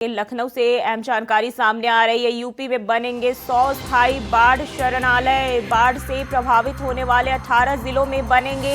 लखनऊ से अहम जानकारी सामने आ रही है। यूपी में बनेंगे 100 स्थायी बाढ़ शरणालय। बाढ़ से प्रभावित होने वाले 18 जिलों में बनेंगे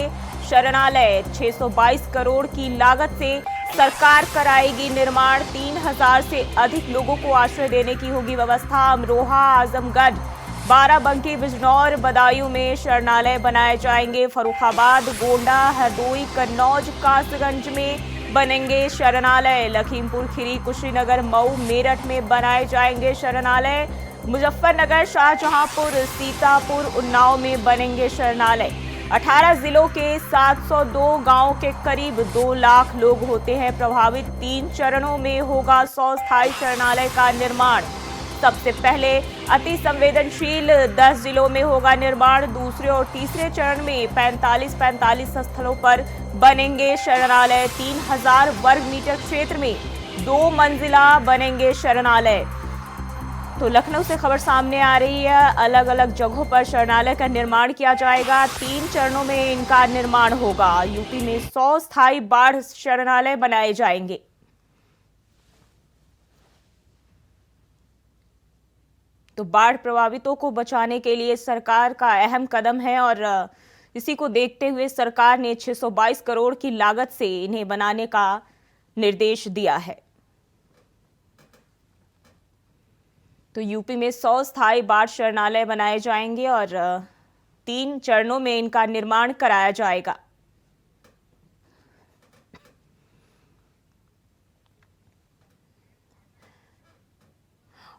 शरणालय। 622 करोड़ की लागत से सरकार कराएगी निर्माण। 3000 से अधिक लोगों को आश्रय देने की होगी व्यवस्था। अमरोहा, आजमगढ़, बाराबंकी, बिजनौर, बदायूं में शरणालय बनाए जाएंगे। फर्रुखाबाद, गोंडा, हरदोई, कन्नौज, कासगंज में बनेंगे शरणालय। लखीमपुर खीरी, कुशीनगर, मऊ, मेरठ में बनाए जाएंगे शरणालय। मुजफ्फरनगर, शाहजहांपुर, सीतापुर, उन्नाव में बनेंगे शरणालय। 18 जिलों के 702 गांवों के करीब 2 लाख लोग होते हैं प्रभावित। 3 चरणों में होगा 100 स्थायी शरणालय का निर्माण। सबसे पहले अति संवेदनशील 10 जिलों में होगा निर्माण। दूसरे और तीसरे चरण में 45 स्थलों पर बनेंगे शरणालय। 3000 वर्ग मीटर क्षेत्र में 2 मंजिला बनेंगे शरणालय। तो लखनऊ से खबर सामने आ रही है, अलग अलग जगहों पर शरणालय का निर्माण किया जाएगा। 3 चरणों में इनका निर्माण होगा। यूपी में 100 स्थायी बाढ़ शरणालय बनाए जाएंगे। तो बाढ़ प्रभावितों को बचाने के लिए सरकार का अहम कदम है और इसी को देखते हुए सरकार ने 622 करोड़ की लागत से इन्हें बनाने का निर्देश दिया है। तो यूपी में 100 स्थायी बाढ़ शरणालय बनाए जाएंगे और 3 चरणों में इनका निर्माण कराया जाएगा।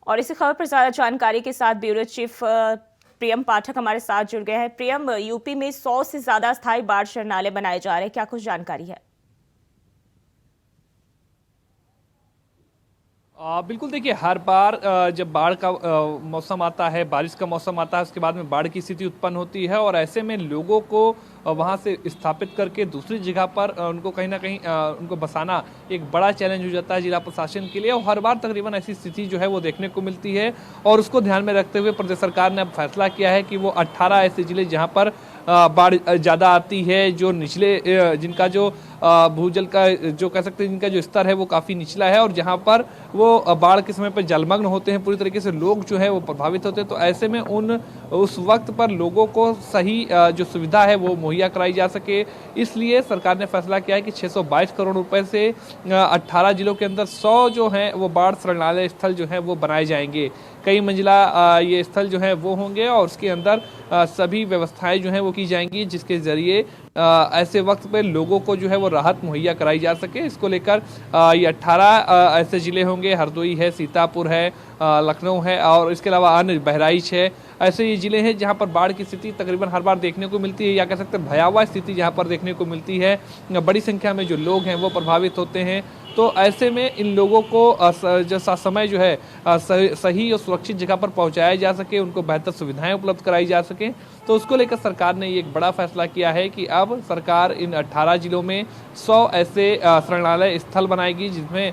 और इसी खबर पर ज्यादा जानकारी के साथ ब्यूरो चीफ प्रियम पाठक हमारे साथ जुड़ गए हैं। प्रियम, यूपी में 100 से ज्यादा स्थायी बाढ़ शरणालय बनाए जा रहे हैं, क्या कुछ जानकारी है? बिल्कुल, देखिए हर बार जब बाढ़ का मौसम आता है, बारिश का मौसम आता है, उसके बाद में बाढ़ की स्थिति उत्पन्न होती है और ऐसे में लोगों को वहां से स्थापित करके दूसरी जगह पर उनको कहीं ना कहीं उनको बसाना एक बड़ा चैलेंज हो जाता है जिला प्रशासन के लिए। और हर बार तकरीबन ऐसी स्थिति जो है वो देखने को मिलती है और उसको ध्यान में रखते हुए प्रदेश सरकार ने अब फैसला किया है कि वो 18 ऐसे जिले जहाँ पर बाढ़ ज़्यादा आती है, जो निचले जिनका जो भूजल का जो कह सकते हैं जिनका जो स्तर है वो काफ़ी निचला है और जहाँ पर वो बाढ़ के समय पर जलमग्न होते हैं, पूरी तरीके से लोग जो है वो प्रभावित होते हैं। तो ऐसे में उस वक्त पर लोगों को सही जो सुविधा है वो मुहैया कराई जा सके, इसलिए सरकार ने फैसला किया है कि 622 करोड़ रुपए से 18 जिलों के अंदर 100 जो हैं वो बाढ़ शरणालय स्थल जो है वो बनाए जाएंगे। कई मंजिला ये स्थल जो है वो होंगे और उसके अंदर सभी व्यवस्थाएं जो हैं वो की जाएंगी जिसके जरिए ऐसे वक्त पे लोगों को जो है वो राहत मुहैया कराई जा सके। इसको लेकर ये 18 ऐसे ज़िले होंगे। हरदोई है, सीतापुर है, लखनऊ है और इसके अलावा अन्य बहराइच है। ऐसे ये ज़िले हैं जहाँ पर बाढ़ की स्थिति तकरीबन हर बार देखने को मिलती है, या कह सकते हैं भयावह स्थिति जहाँ पर देखने को मिलती है। बड़ी संख्या में जो लोग हैं वो प्रभावित होते हैं। तो ऐसे में इन लोगों को जो समय जो है सही और सुरक्षित जगह पर पहुंचाया जा सके, उनको बेहतर सुविधाएं उपलब्ध कराई जा सकें। तो उसको लेकर सरकार ने एक बड़ा फैसला किया है कि अब सरकार इन 18 जिलों में 100 ऐसे शरणालय स्थल बनाएगी जिसमें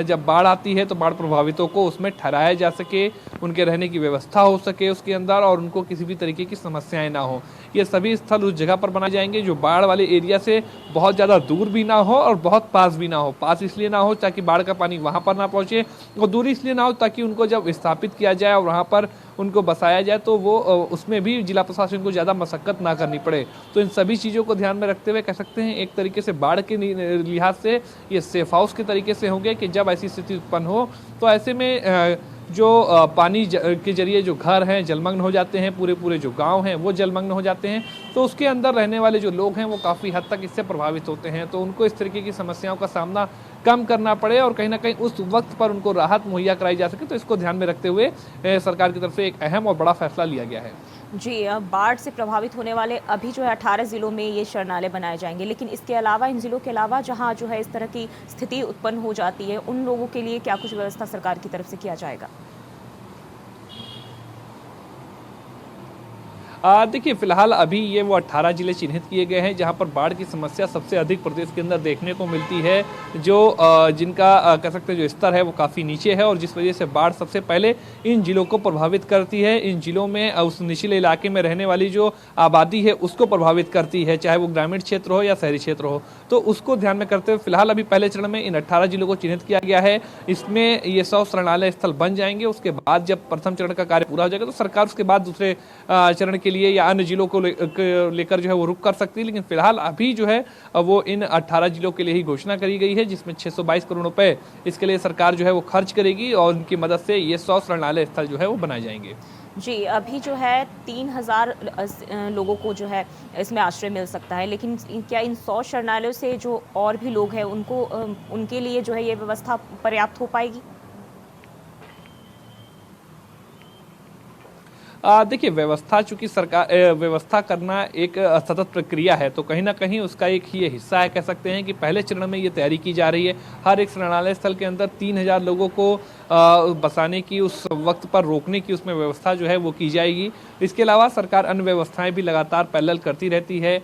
जब बाढ़ आती है तो बाढ़ प्रभावितों को उसमें ठहराया जा सके, उनके रहने की व्यवस्था हो सके उसके अंदर और उनको किसी भी तरीके की समस्याएं ना हो। ये सभी स्थल उस जगह पर बनाए जाएंगे जो बाढ़ वाले एरिया से बहुत ज़्यादा दूर भी ना हो और बहुत पास भी ना हो। पास इसलिए ना हो ताकि बाढ़ का पानी वहाँ पर ना पहुँचे, और दूरी इसलिए ना हो ताकि उनको जब स्थापित किया जाए और वहाँ पर उनको बसाया जाए तो वो उसमें भी जिला प्रशासन को ज़्यादा मशक्कत ना करनी पड़े। तो इन सभी चीज़ों को ध्यान में रखते हुए कह सकते हैं एक तरीके से बाढ़ के लिहाज से ये सेफ हाउस के तरीके से होंगे कि जब ऐसी स्थिति उत्पन्न हो तो ऐसे में जो पानी के जरिए जो घर हैं जलमग्न हो जाते हैं, पूरे जो गांव हैं वो जलमग्न हो जाते हैं, तो उसके अंदर रहने वाले जो लोग हैं वो काफ़ी हद तक इससे प्रभावित होते हैं। तो उनको इस तरीके की समस्याओं का सामना कम करना पड़े और कहीं ना कहीं उस वक्त पर उनको राहत मुहैया कराई जा सके। तो इसको ध्यान में रखते हुए सरकार की तरफ से एक अहम और बड़ा फैसला लिया गया है। जी, बाढ़ से प्रभावित होने वाले अभी जो है 18 जिलों में ये शरणालय बनाए जाएंगे, लेकिन इसके अलावा इन जिलों के अलावा जहां जो है इस तरह की स्थिति उत्पन्न हो जाती है उन लोगों के लिए क्या कुछ व्यवस्था सरकार की तरफ से किया जाएगा? देखिए फिलहाल अभी ये वो 18 जिले चिन्हित किए गए हैं जहां पर बाढ़ की समस्या सबसे अधिक प्रदेश के अंदर देखने को मिलती है, जो जिनका कह सकते हैं जो स्तर है वो काफ़ी नीचे है और जिस वजह से बाढ़ सबसे पहले इन जिलों को प्रभावित करती है। इन जिलों में उस निचले इलाके में रहने वाली जो आबादी है उसको प्रभावित करती है, चाहे वो ग्रामीण क्षेत्र हो या शहरी क्षेत्र हो। तो उसको ध्यान में करते हुए फिलहाल अभी पहले चरण में इन 18 जिलों को चिन्हित किया गया है। इसमें ये 100 शरणालय स्थल बन जाएंगे। उसके बाद जब प्रथम चरण का कार्य पूरा हो जाएगा तो सरकार उसके बाद दूसरे चरण के लिए या अन्य जिलों को लेकर जो है वो रुक कर सकती है। लेकिन फिलहाल अभी जो है वो इन 18 जिलों के लिए ही घोषणा करी गई है, जिसमें 622 करोड़ रुपए इसके लिए सरकार जो है वो खर्च करेगी और उनकी मदद से ये 100 शरणालय स्थल जो है वो बनाए जाएंगे। जी, अभी जो है 3000 लोगों को जो है इसमें आश्रय मिल सकता है, लेकिन क्या इन 100 शरणालयों से जो और भी लोग हैं उनको उनके लिए जो है ये व्यवस्था पर्याप्त हो पाएगी? देखिए व्यवस्था चूंकि सरकार व्यवस्था करना एक सतत प्रक्रिया है, तो कहीं ना कहीं उसका एक ये हिस्सा है। कह सकते हैं कि पहले चरण में ये तैयारी की जा रही है। हर एक शरणालय स्थल के अंदर 3000 लोगों को बसाने की, उस वक्त पर रोकने की उसमें व्यवस्था जो है वो की जाएगी। इसके अलावा सरकार अन्य व्यवस्थाएं भी लगातार पैरेलल करती रहती है।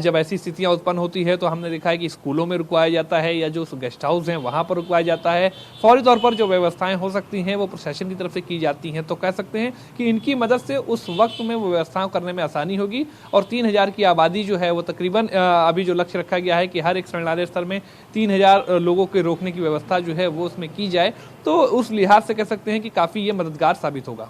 जब ऐसी स्थितियां उत्पन्न होती है तो हमने देखा है कि स्कूलों में रुकवाया जाता है या जो गेस्ट हाउस हैं वहाँ पर रुकवाया जाता है। फौरी तौर पर जो व्यवस्थाएं हो सकती हैं वो प्रशासन की तरफ से की जाती हैं। तो कह सकते हैं कि इनकी मदद से उस वक्त में वो व्यवस्थाएं करने में आसानी होगी और 3000 की आबादी जो है वो तकरीबन अभी जो लक्ष्य रखा गया है कि हर एक शरणालय स्थल में 3000 लोगों के रोकने की व्यवस्था जो है वो उसमें की जाए, तो उस लिहाज से कह सकते हैं कि काफ़ी ये मददगार साबित होगा।